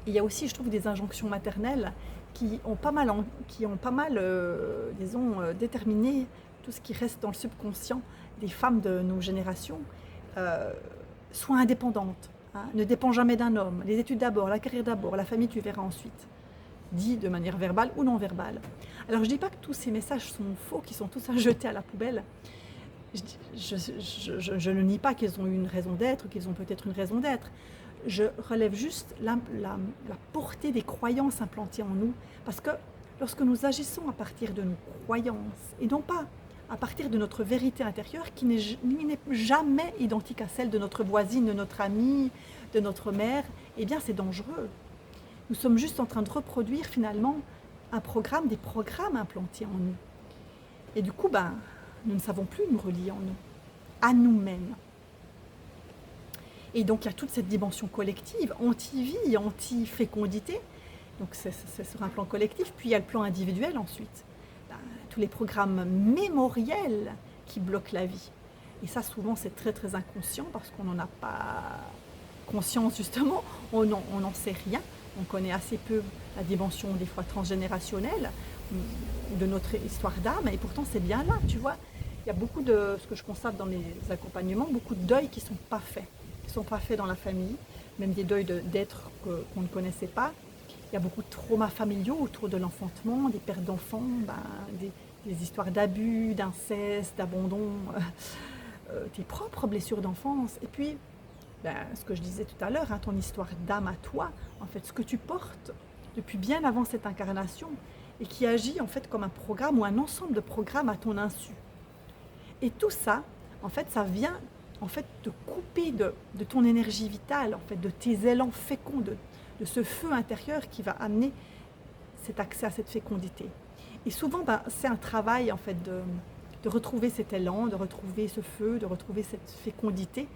Et il y a aussi, je trouve, des injonctions maternelles qui ont pas mal, disons, déterminé tout ce qui reste dans le subconscient des femmes de nos générations. Euh, Sois indépendante, hein, ne dépends jamais d'un homme, les études d'abord, la carrière d'abord, la famille tu verras ensuite, dit de manière verbale ou non verbale. Alors je ne dis pas que tous ces messages sont faux, qu'ils sont tous à jeter à la poubelle. Je ne nie pas qu'ils ont une raison d'être, qu'ils ont peut-être une raison d'être. Je relève juste la portée des croyances implantées en nous, parce que lorsque nous agissons à partir de nos croyances, et non pas à partir de notre vérité intérieure, qui n'est jamais identique à celle de notre voisine, de notre amie, de notre mère, eh bien c'est dangereux. Nous sommes juste en train de reproduire finalement un programme, des programmes implantés en nous. Et du coup, nous ne savons plus nous relier en nous, à nous-mêmes. Et donc il y a toute cette dimension collective, anti-vie, anti-fécondité. Donc c'est sur un plan collectif. Puis il y a le plan individuel ensuite. Tous les programmes mémoriels qui bloquent la vie. Et ça, souvent, c'est très très inconscient parce qu'on n'en a pas conscience justement. On n'en sait rien. On connaît assez peu la dimension des fois transgénérationnelle de notre histoire d'âme. Et pourtant, c'est bien là, tu vois. Il y a beaucoup de, ce que je constate dans mes accompagnements, beaucoup de deuils qui ne sont pas faits. Qui ne sont pas faits dans la famille. Même des deuils d'êtres qu'on ne connaissait pas. Il y a beaucoup de traumas familiaux autour de l'enfantement, des pertes d'enfants, des histoires d'abus, d'inceste, d'abandon, tes propres blessures d'enfance. Et puis, ce que je disais tout à l'heure, hein, ton histoire d'âme à toi, en fait, ce que tu portes depuis bien avant cette incarnation et qui agit en fait comme un programme ou un ensemble de programmes à ton insu. Et tout ça, en fait, ça vient en fait te couper de ton énergie vitale, en fait, de tes élans féconds, de ce feu intérieur qui va amener cet accès à cette fécondité. Et souvent, c'est un travail en fait de retrouver cet élan, de retrouver ce feu, de retrouver cette fécondité.